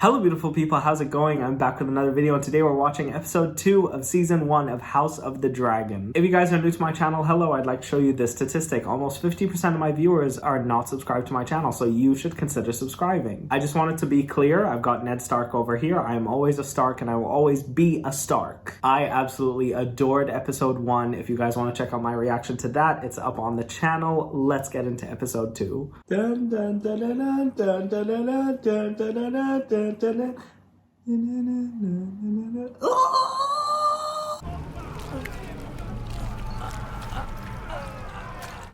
Hello beautiful people, how's it going? I'm back with another video and today we're watching episode 2 of season 1 of House of the Dragon. If you guys are new to my channel, hello, I'd like to show you this statistic. Almost 50% of my viewers are not subscribed to my channel, so you should consider subscribing. I just wanted to be clear, I've got Ned Stark over here. I am always a Stark and I will always be a Stark. I absolutely adored episode 1. If you guys want to check out my reaction to that, it's up on the channel. Let's get into episode 2. Dun, dun, dun, dun, dun, dun, dun, dun, dun, dun, dun, dun, dun.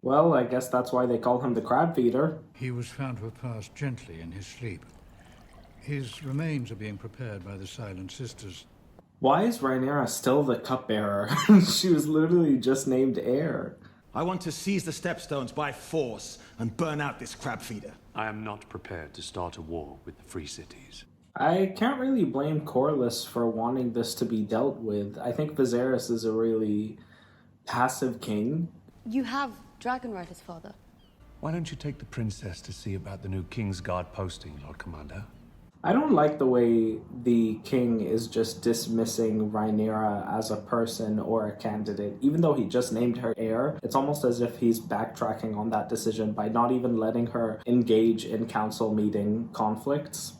Well, I guess that's why they call him the crab feeder. He was found to have passed gently in his sleep. His remains are being prepared by the Silent Sisters. Why is Rhaenyra still the cupbearer? She was literally just named heir. I want to seize the stepstones by force and burn out this crab feeder. I am not prepared to start a war with the Free Cities. I can't really blame Corlys for wanting this to be dealt with. I think Viserys is a really passive king. You have dragon riders, father. Why don't you take the princess to see about the new King's Guard posting, Lord Commander? I don't like the way the king is just dismissing Rhaenyra as a person or a candidate. Even though he just named her heir, it's almost as if he's backtracking on that decision by not even letting her engage in council meeting conflicts.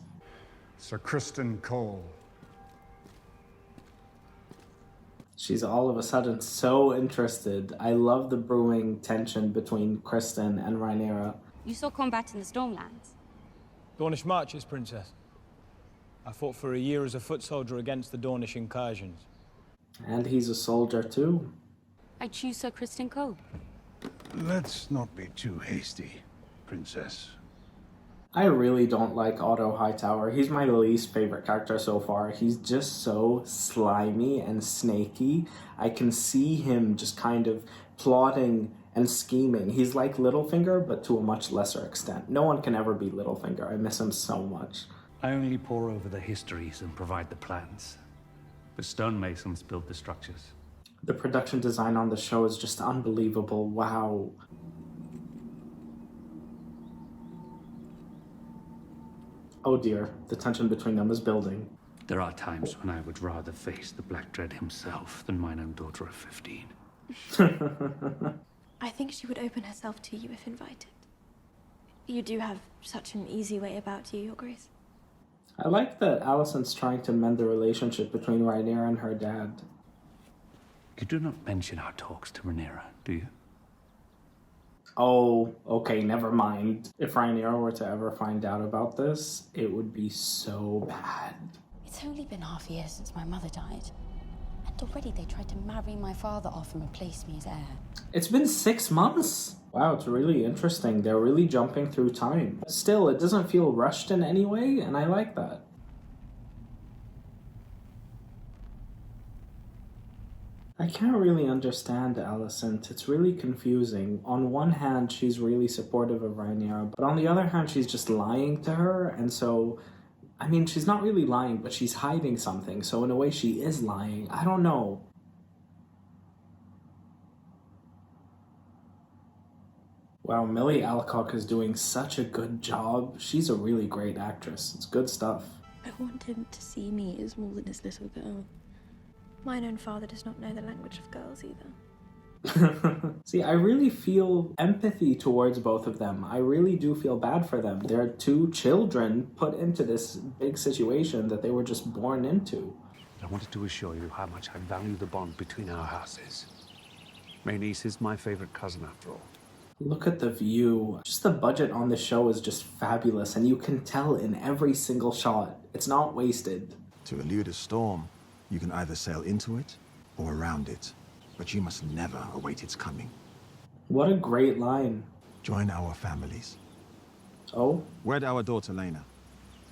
Sir Criston Cole. She's all of a sudden so interested. I love the brewing tension between Criston and Rhaenyra. You saw combat in the Stormlands. Dornish marches, Princess. I fought for a year as a foot soldier against the Dornish incursions. And he's a soldier too. I choose Sir Criston Cole. Let's not be too hasty, Princess. I really don't like Otto Hightower. He's my least favorite character so far. He's just so slimy and snaky. I can see him just kind of plotting and scheming. He's like Littlefinger, but to a much lesser extent. No one can ever be Littlefinger. I miss him so much. I only pore over the histories and provide the plans. The stonemasons build the structures. The production design on the show is just unbelievable. Wow. Oh dear, the tension between them is building. There are times when I would rather face the Black Dread himself than mine own daughter of 15. I think she would open herself to you if invited. You do have such an easy way about you, Your Grace. I like that Alicent's trying to mend the relationship between Rhaenyra and her dad. You do not mention our talks to Rhaenyra, do you? Oh, okay, never mind. If Rhaenyra were to ever find out about this, it would be so bad. It's only been half a year since my mother died. And already they tried to marry my father off and replace me as heir. It's been 6 months. Wow, it's really interesting. They're really jumping through time. Still, it doesn't feel rushed in any way, and I like that. I can't really understand Alicent. It's really confusing. On one hand, she's really supportive of Rhaenyra, but on the other hand, she's just lying to her, and so... I mean, she's not really lying, but she's hiding something, so in a way she is lying. I don't know. Wow, Millie Alcock is doing such a good job. She's a really great actress. It's good stuff. I want him to see me as more than his little girl. Mine own father does not know the language of girls either. See, I really feel empathy towards both of them. I really do feel bad for them. They're two children put into this big situation that they were just born into. I wanted to assure you how much I value the bond between our houses. Rhaenys is my favorite cousin after all. Look at the view. Just the budget on the show is just fabulous, and you can tell in every single shot. It's not wasted. To elude a storm, you can either sail into it or around it, but you must never await its coming. What a great line. Join our families. Oh? Wed our daughter Lena.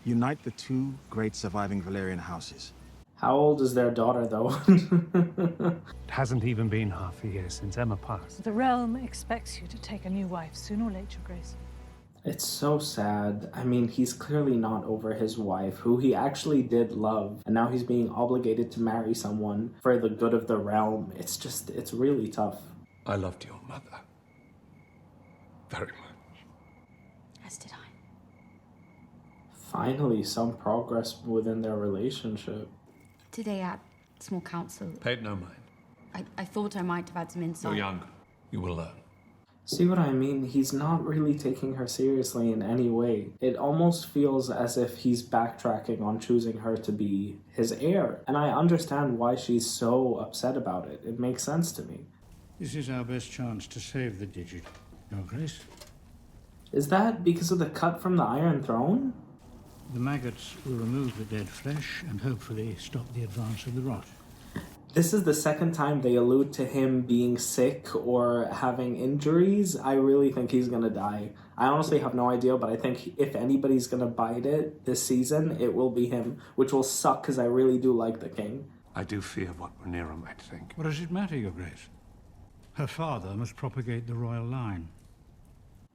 Unite the two great surviving Valyrian houses. How old is their daughter, though? It hasn't even been half a year since Emma passed. The realm expects you to take a new wife sooner or later, Grace. It's so sad. I mean, he's clearly not over his wife, who he actually did love, and now he's being obligated to marry someone for the good of the realm. It's really tough. I loved your mother. Very much. As did I. Finally, some progress within their relationship. Today at small council, Pay it no mind. I thought I might have had some insight. You're young. You will learn. See what I mean? He's not really taking her seriously in any way. It almost feels as if he's backtracking on choosing her to be his heir. And I understand why she's so upset about it. It makes sense to me. This is our best chance to save the digit, Your Grace. Is that because of the cut from the Iron Throne? The maggots will remove the dead flesh and hopefully stop the advance of the rot. This is the second time they allude to him being sick or having injuries. I really think he's gonna die. I honestly have no idea, but I think if anybody's gonna bite it this season, it will be him, which will suck because I really do like the king. I do fear what Rhaenyra might think. What does it matter, Your Grace? Her father must propagate the royal line.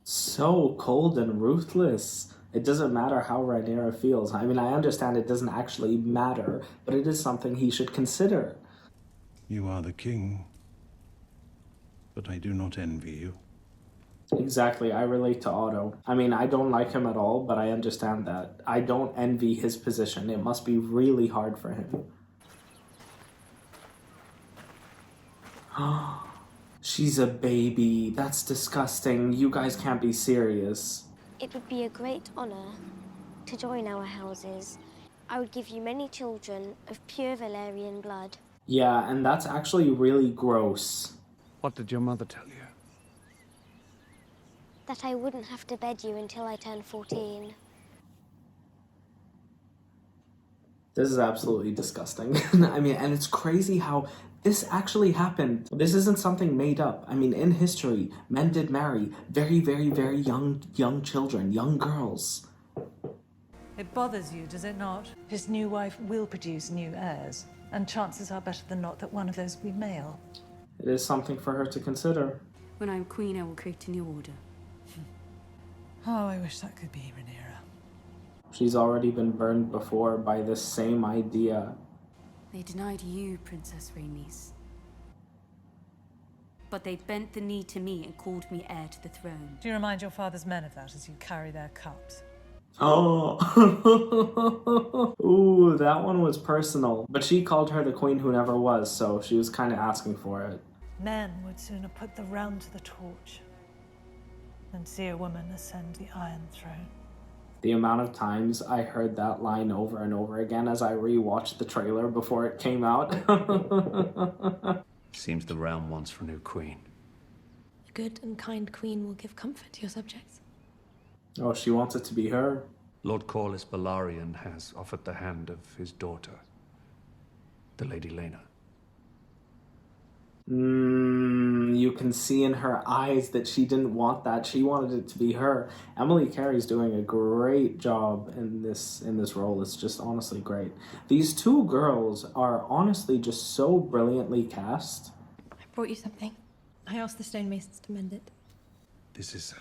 So cold and ruthless. It doesn't matter how Rhaenyra feels. I mean, I understand it doesn't actually matter, but it is something he should consider. You are the king, but I do not envy you. Exactly, I relate to Otto. I mean, I don't like him at all, but I understand that. I don't envy his position. It must be really hard for him. She's a baby. That's disgusting. You guys can't be serious. It would be a great honor to join our houses. I would give you many children of pure Valyrian blood. Yeah, and that's actually really gross. What did your mother tell you? That I wouldn't have to bed you until I turned 14. This is absolutely disgusting. I mean, and it's crazy how this actually happened. This isn't something made up. I mean, in history, men did marry very, very, very young children, young girls. It bothers you, does it not? His new wife will produce new heirs, and chances are better than not that one of those will be male. It is something for her to consider. When I'm queen, I will create a new order. Oh, I wish that could be Rhaenyra. She's already been burned before by this same idea. They denied you, Princess Rhaenys. But they bent the knee to me and called me heir to the throne. Do you remind your father's men of that as you carry their cups? Oh. Ooh, that one was personal. But she called her the queen who never was, so she was kind of asking for it. Men would sooner put the realm to the torch than see a woman ascend the Iron Throne. The amount of times I heard that line over and over again as I rewatched the trailer before it came out. Seems the realm wants for a new queen. A good and kind queen will give comfort to your subjects. Oh, she wants it to be her. Lord Corlys Velaryon has offered the hand of his daughter, the Lady Lena. You can see in her eyes that she didn't want that. She wanted it to be her. Emily Carey's doing a great job in this role. It's just honestly great. These two girls are honestly just so brilliantly cast. I brought you something. I asked the stonemasons to mend it. This is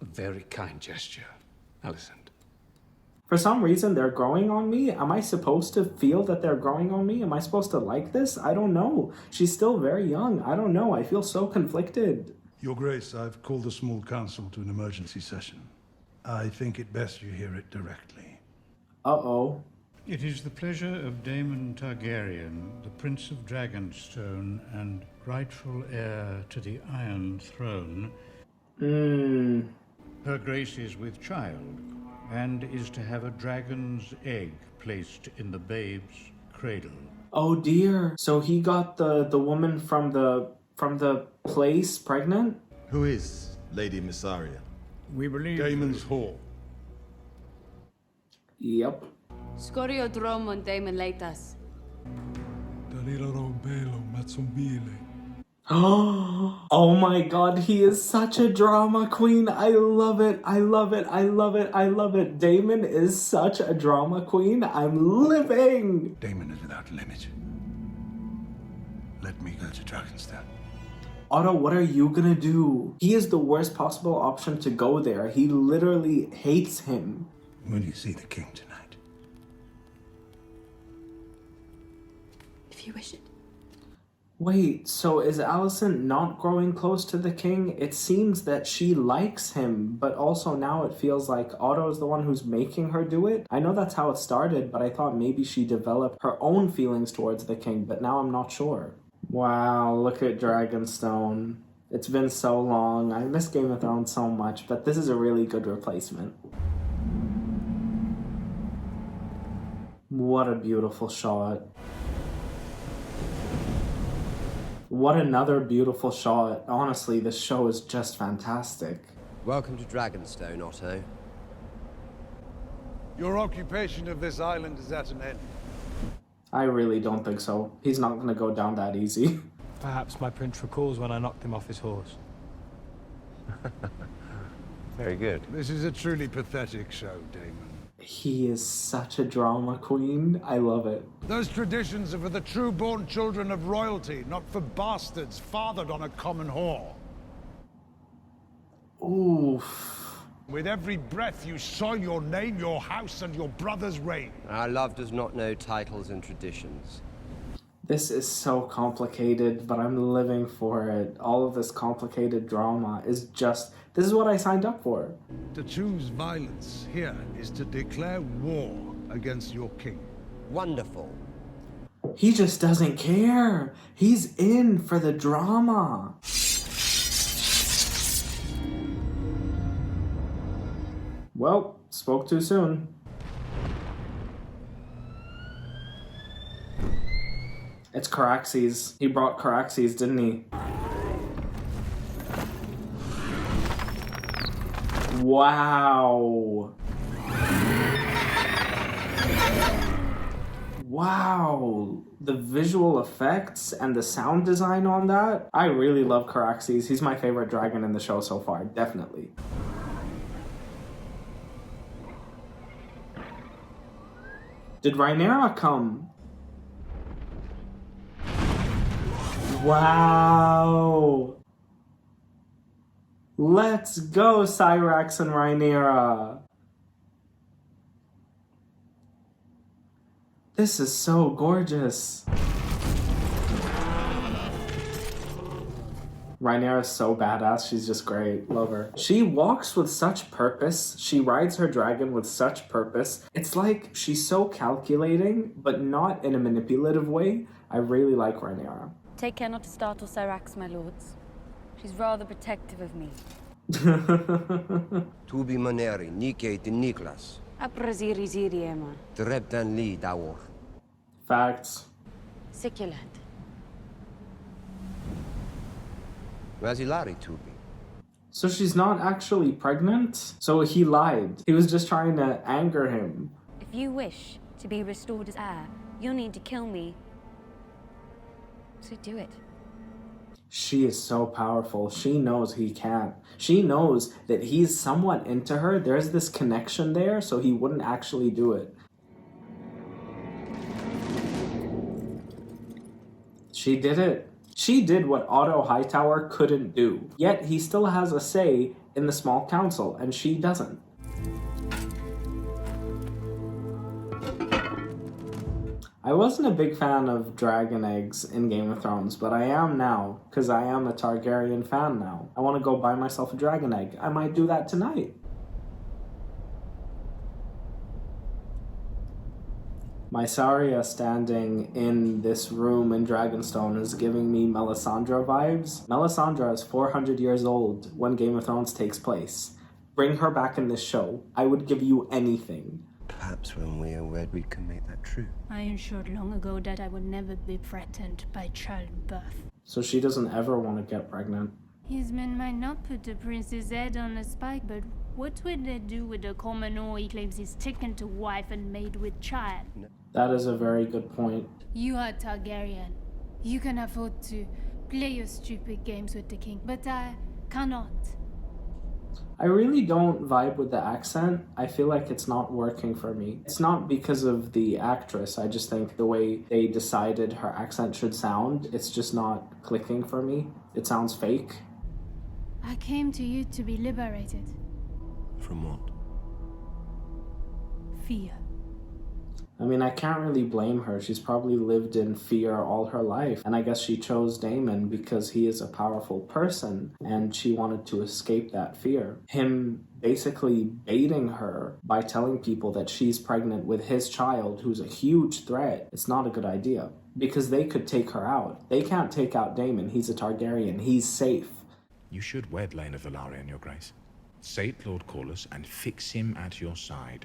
a very kind gesture, Alicent. For some reason, they're growing on me. Am I supposed to feel that they're growing on me? Am I supposed to like this? I don't know. She's still very young. I don't know. I feel so conflicted. Your Grace, I've called a small council to an emergency session. I think it best you hear it directly. Uh-oh. It is the pleasure of Daemon Targaryen, the Prince of Dragonstone and rightful heir to the Iron Throne. Her Grace is with child, and is to have a dragon's egg placed in the babe's cradle. Oh dear. So he got the woman from the place pregnant? Who is Lady Missaria? We believe Daemon's whore. Yep. Scorio Dromon Daemon Leitas. Oh my god, he is such a drama queen. I love it. I love it. I love it. I love it. Daemon is such a drama queen. I'm living. Daemon is without limit. Let me go to Dragonstone. Otto, what are you gonna do? He is the worst possible option to go there. He literally hates him. Will you see the king tonight? If you wish it. Wait, so is Alicent not growing close to the king? It seems that she likes him, but also now it feels like Otto is the one who's making her do it. I know that's how it started, but I thought maybe she developed her own feelings towards the king, but now I'm not sure. Wow, look at Dragonstone. It's been so long. I miss Game of Thrones so much, but this is a really good replacement. What a beautiful shot. What another beautiful shot. Honestly, this show is just fantastic. Welcome to Dragonstone, Otto. Your occupation of this island is at an end. I really don't think so. He's not gonna go down that easy. Perhaps my prince recalls when I knocked him off his horse. Very good. This is a truly pathetic show, Daemon. He is such a drama queen. I love it. Those traditions are for the true-born children of royalty, not for bastards fathered on a common whore. Oof. With every breath you soil your name, your house, and your brother's reign. Our love does not know titles and traditions. This is so complicated, but I'm living for it. All of this complicated drama is just... This is what I signed up for. To choose violence here is to declare war against your king. Wonderful. He just doesn't care. He's in for the drama. Well, spoke too soon. It's Caraxes. He brought Caraxes, didn't he? Wow. Wow. The visual effects and the sound design on that. I really love Caraxes. He's my favorite dragon in the show so far, definitely. Did Rhaenyra come? Wow. Let's go, Cyrax and Rhaenyra. This is so gorgeous. Rhaenyra is so badass. She's just great. Love her. She walks with such purpose. She rides her dragon with such purpose. It's like she's so calculating, but not in a manipulative way. I really like Rhaenyra. Take care not to startle Cyrax, my lords. She's rather protective of me. Tubi maneri, Nike de Niklas. Apraziri ziriema. Dreptan li dawor. Facts. Siculant. Razilari Tubi. So she's not actually pregnant? So he lied. He was just trying to anger him. If you wish to be restored as heir, you'll need to kill me. So do it. She is so powerful. She knows he can't. She knows that he's somewhat into her. There's this connection there, so he wouldn't actually do it. She did it. She did what Otto Hightower couldn't do. Yet he still has a say in the small council, and she doesn't. I wasn't a big fan of dragon eggs in Game of Thrones, but I am now, because I am a Targaryen fan now. I want to go buy myself a dragon egg. I might do that tonight. Mysaria standing in this room in Dragonstone is giving me Melisandre vibes. Melisandre is 400 years old when Game of Thrones takes place. Bring her back in this show. I would give you anything. Perhaps when we are wed, we can make that true. I ensured long ago that I would never be threatened by childbirth. So she doesn't ever want to get pregnant. His men might not put the prince's head on a spike, but what would they do with the commoner he claims he's taken to wife and made with child? That is a very good point. You are Targaryen. You can afford to play your stupid games with the king, but I cannot. I really don't vibe with the accent. I feel like it's not working for me. It's not because of the actress. I just think the way they decided her accent should sound, it's just not clicking for me. It sounds fake. I came to you to be liberated. From what? Fear. I mean, I can't really blame her. She's probably lived in fear all her life. And I guess she chose Daemon because he is a powerful person and she wanted to escape that fear. Him basically baiting her by telling people that she's pregnant with his child, who's a huge threat, it's not a good idea. Because they could take her out. They can't take out Daemon. He's a Targaryen. He's safe. You should wed Rhaenyra Velaryon, Your Grace. Sate Lord Corlys and fix him at your side,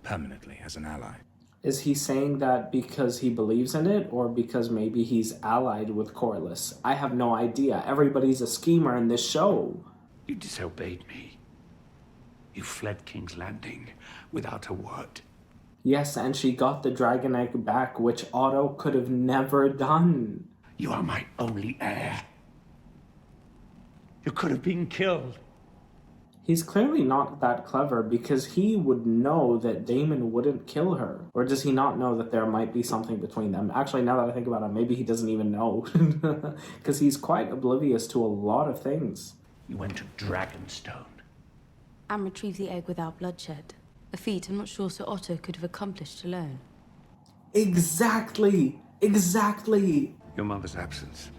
permanently as an ally. Is he saying that because he believes in it, or because maybe he's allied with Corlys? I have no idea. Everybody's a schemer in this show. You disobeyed me. You fled King's Landing without a word. Yes, and she got the dragon egg back, which Otto could have never done. You are my only heir. You could have been killed. He's clearly not that clever because he would know that Daemon wouldn't kill her. Or does he not know that there might be something between them? Actually, now that I think about it, maybe he doesn't even know. Because he's quite oblivious to a lot of things. You went to Dragonstone. And retrieved the egg without bloodshed. A feat I'm not sure Sir Otto could have accomplished alone. Exactly! Exactly! Your mother's absence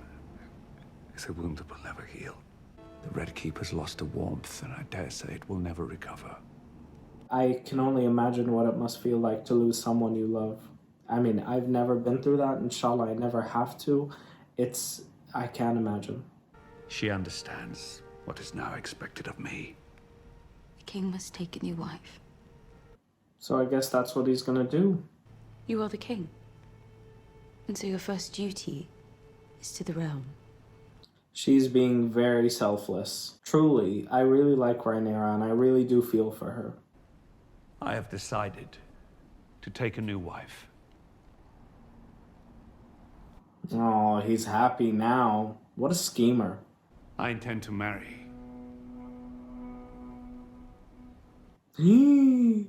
is a wound that will never heal. The Red Keeper's lost a warmth, and I dare say it will never recover. I can only imagine what it must feel like to lose someone you love. I mean, I've never been through that. Inshallah, I never have to. I can't imagine. She understands what is now expected of me. The king must take a new wife. So I guess that's what he's gonna do. You are the king. And so your first duty is to the realm. She's being very selfless. Truly, I really like Rhaenyra and I really do feel for her. I have decided to take a new wife. Oh, he's happy now. What a schemer. I intend to marry. The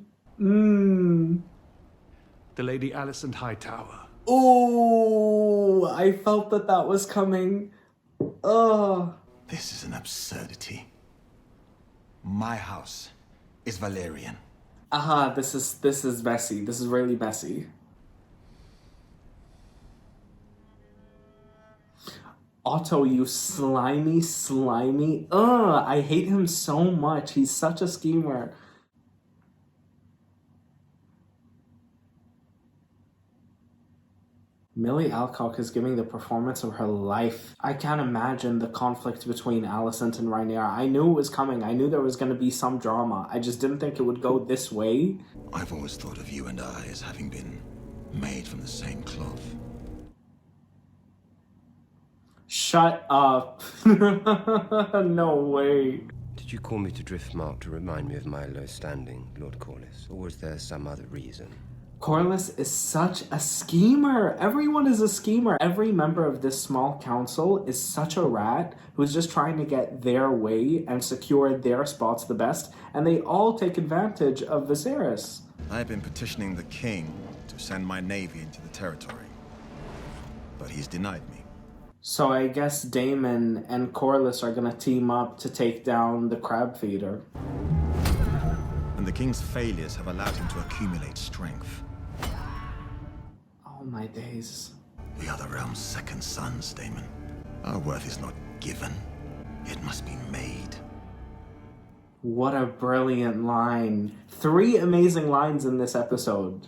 Lady Alicent Hightower. Oh, I felt that was coming. Ugh. This is an absurdity. My house is Valerian. Aha, this is messy. This is really messy. Otto, you slimy. Ugh, I hate him so much. He's such a schemer. Millie Alcock is giving the performance of her life. I can't imagine the conflict between Alicent and Rhaenyra. I knew it was coming. I knew there was going to be some drama. I just didn't think it would go this way. I've always thought of you and I as having been made from the same cloth. Shut up. No way. Did you call me to Driftmark to remind me of my low standing, Lord Corlys? Or was there some other reason? Corlys is such a schemer. Everyone is a schemer. Every member of this small council is such a rat who's just trying to get their way and secure their spots the best, and they all take advantage of Viserys. I've been petitioning the king to send my navy into the territory, but he's denied me. So I guess Daemon and Corlys are gonna team up to take down the crab feeder. And the king's failures have allowed him to accumulate strength. Oh my days. We are the realm's second sons, Daemon. Our worth is not given. It must be made. What a brilliant line. 3 amazing lines in this episode.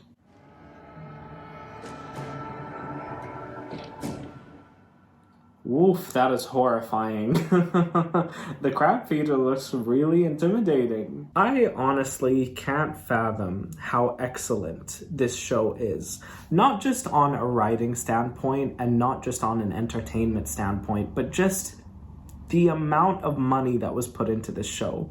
Woof, that is horrifying. The crab feeder looks really intimidating. I honestly can't fathom how excellent this show is. Not just on a writing standpoint and not just on an entertainment standpoint, but just the amount of money that was put into this show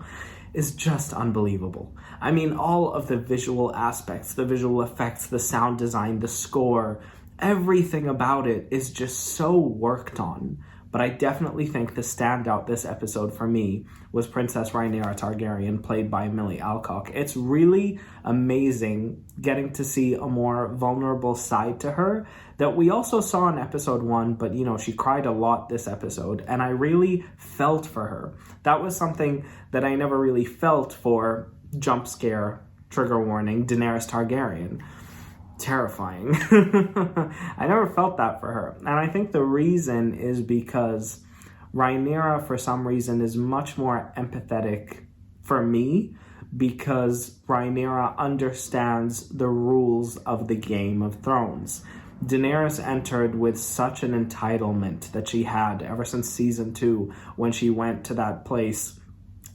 is just unbelievable. I mean, all of the visual aspects, the visual effects, the sound design, the score, everything about it is just so worked on. But I definitely think the standout this episode for me was Princess Rhaenyra Targaryen, played by Millie Alcock. It's really amazing getting to see a more vulnerable side to her that we also saw in episode 1, but you know, she cried a lot this episode, and I really felt for her. That was something that I never really felt for, jump scare, trigger warning, Daenerys Targaryen. terrifying. I never felt that for her. And I think the reason is because Rhaenyra, for some reason, is much more empathetic for me, because Rhaenyra understands the rules of the Game of Thrones. Daenerys entered with such an entitlement that she had ever since season 2, when she went to that place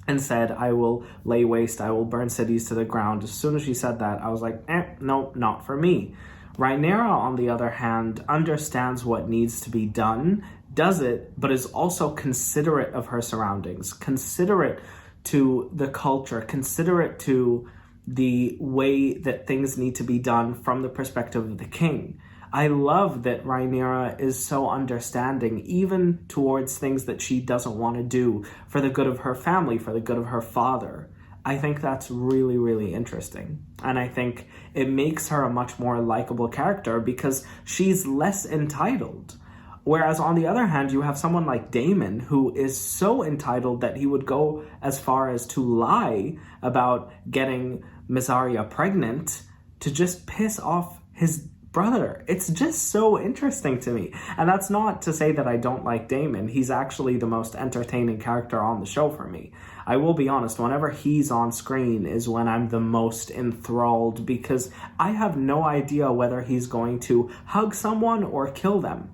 and said, I will lay waste, I will burn cities to the ground. As soon as she said that, I was like, no, not for me. Rhaenyra, on the other hand, understands what needs to be done, does it, but is also considerate of her surroundings, considerate to the culture, considerate to the way that things need to be done from the perspective of the king. I love that Rhaenyra is so understanding, even towards things that she doesn't want to do for the good of her family, for the good of her father. I think that's really, really interesting. And I think it makes her a much more likable character because she's less entitled. Whereas on the other hand, you have someone like Daemon, who is so entitled that he would go as far as to lie about getting Mysaria pregnant to just piss off his brother. It's just so interesting to me. And that's not to say that I don't like Daemon. He's actually the most entertaining character on the show for me. I will be honest, whenever he's on screen is when I'm the most enthralled, because I have no idea whether he's going to hug someone or kill them.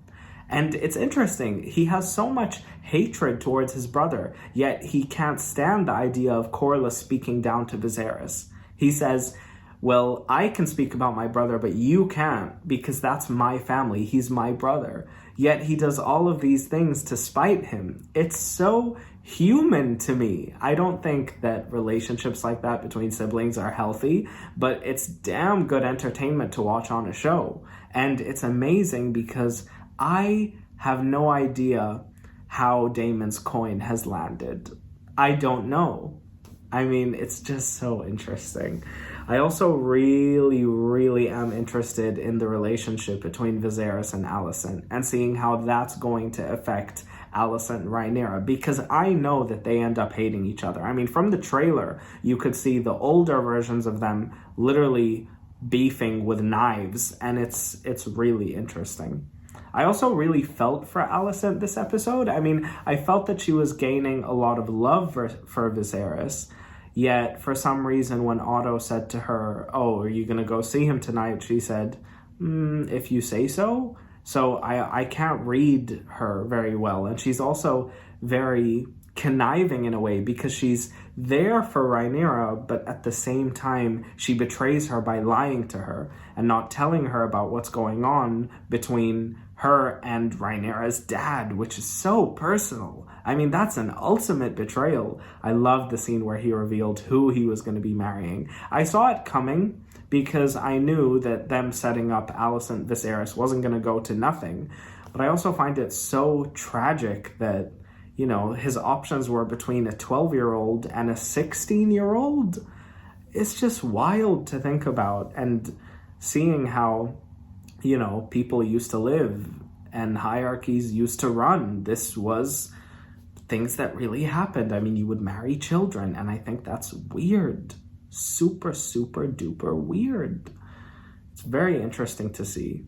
And it's interesting, he has so much hatred towards his brother, yet he can't stand the idea of Corlys speaking down to Viserys. He says, well, I can speak about my brother, but you can't, because that's my family. He's my brother. Yet he does all of these things to spite him. It's so human to me. I don't think that relationships like that between siblings are healthy, but it's damn good entertainment to watch on a show. And it's amazing because I have no idea how Daemon's coin has landed. I don't know. I mean, it's just so interesting. I also really, really am interested in the relationship between Viserys and Alicent and seeing how that's going to affect Alicent and Rhaenyra, because I know that they end up hating each other. I mean, from the trailer, you could see the older versions of them literally beefing with knives, and it's really interesting. I also really felt for Alicent this episode. I mean, I felt that she was gaining a lot of love for Viserys, yet for some reason when Otto said to her, oh, are you going to go see him tonight? She said, if you say so. So I can't read her very well. And she's also very conniving in a way because she's there for Rhaenyra, but at the same time, she betrays her by lying to her and not telling her about what's going on between her and Rhaenyra's dad, which is so personal. I mean, that's an ultimate betrayal. I love the scene where he revealed who he was going to be marrying. I saw it coming because I knew that them setting up Alicent Viserys wasn't going to go to nothing. But I also find it so tragic that, you know, his options were between a 12-year-old and a 16-year-old. It's just wild to think about, and seeing how, you know, people used to live and hierarchies used to run. This was things that really happened. I mean, you would marry children, and I think that's weird. Super, super duper weird. It's very interesting to see.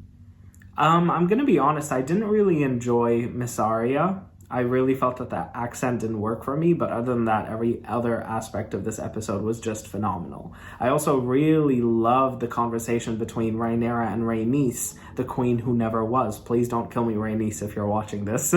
I'm gonna be honest, I didn't really enjoy Mysaria. I really felt that that accent didn't work for me, but other than that, every other aspect of this episode was just phenomenal. I also really loved the conversation between Rhaenyra and Rhaenys, the queen who never was. Please don't kill me, Rhaenys, if you're watching this.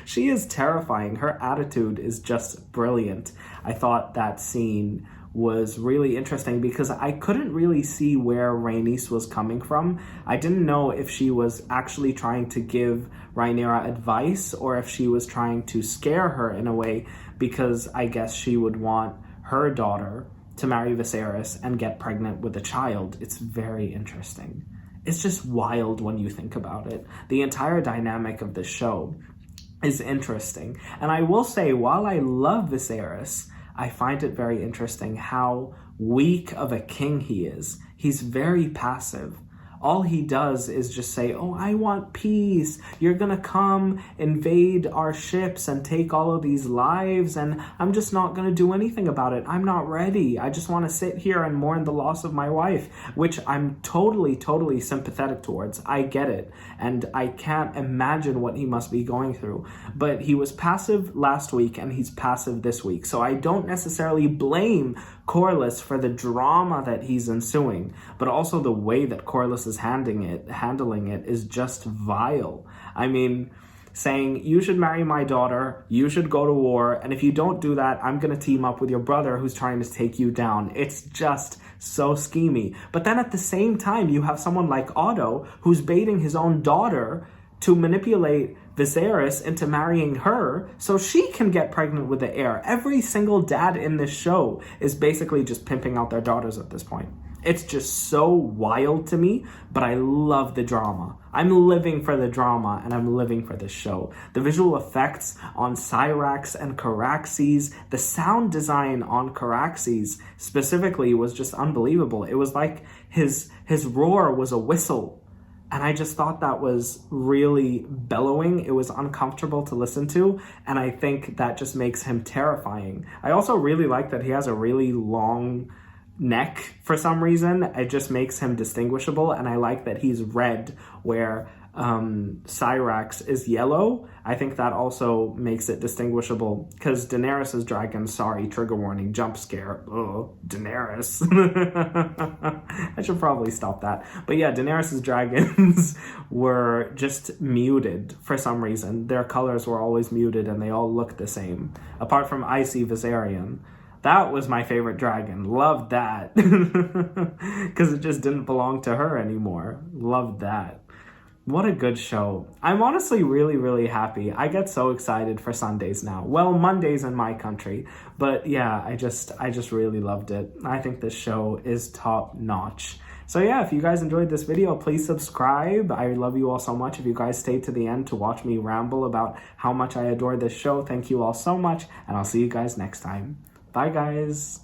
She is terrifying. Her attitude is just brilliant. I thought that scene was really interesting because I couldn't really see where Rhaenys was coming from. I didn't know if she was actually trying to give Rhaenyra advice or if she was trying to scare her in a way, because I guess she would want her daughter to marry Viserys and get pregnant with a child. It's very interesting. It's just wild when you think about it. The entire dynamic of the show is interesting. And I will say, while I love Viserys, I find it very interesting how weak of a king he is. He's very passive. all he does is just say, oh, I want peace. You're gonna come invade our ships and take all of these lives, and I'm just not gonna do anything about it. I'm not ready. I just want to sit here and mourn the loss of my wife, which I'm totally sympathetic towards. I get it, and I can't imagine what he must be going through. But he was passive last week, and he's passive this week, so I don't necessarily blame Corlys for the drama that he's ensuing, but also the way that Corlys is handling it is just vile. I mean, saying, you should marry my daughter, you should go to war, and if you don't do that, I'm gonna team up with your brother who's trying to take you down. It's just so schemy. But then at the same time, you have someone like Otto who's baiting his own daughter to manipulate Viserys into marrying her so she can get pregnant with the heir. Every single dad in this show is basically just pimping out their daughters at this point. It's just so wild to me, but I love the drama. I'm living for the drama, and I'm living for this show. The visual effects on Syrax and Caraxes, the sound design on Caraxes specifically was just unbelievable. It was like his roar was a whistle. And I just thought that was really bellowing. It was uncomfortable to listen to, and I think that just makes him terrifying. I also really like that he has a really long neck for some reason. It just makes him distinguishable, and I like that he's red where Syrax is yellow. I think that also makes it distinguishable, because Daenerys' dragon, sorry, trigger warning, jump scare. Oh, Daenerys. I should probably stop that. But yeah, Daenerys' dragons were just muted for some reason. Their colors were always muted and they all looked the same, apart from Icy Viserion. That was my favorite dragon. Loved that. Because it just didn't belong to her anymore. Loved that. What a good show. I'm honestly really happy. I get so excited for Sundays now. Well, Mondays in my country. But yeah, I just really loved it. I think this show is top notch. So yeah, if you guys enjoyed this video, please subscribe. I love you all so much. If you guys stayed to the end to watch me ramble about how much I adore this show, thank you all so much. And I'll see you guys next time. Bye, guys.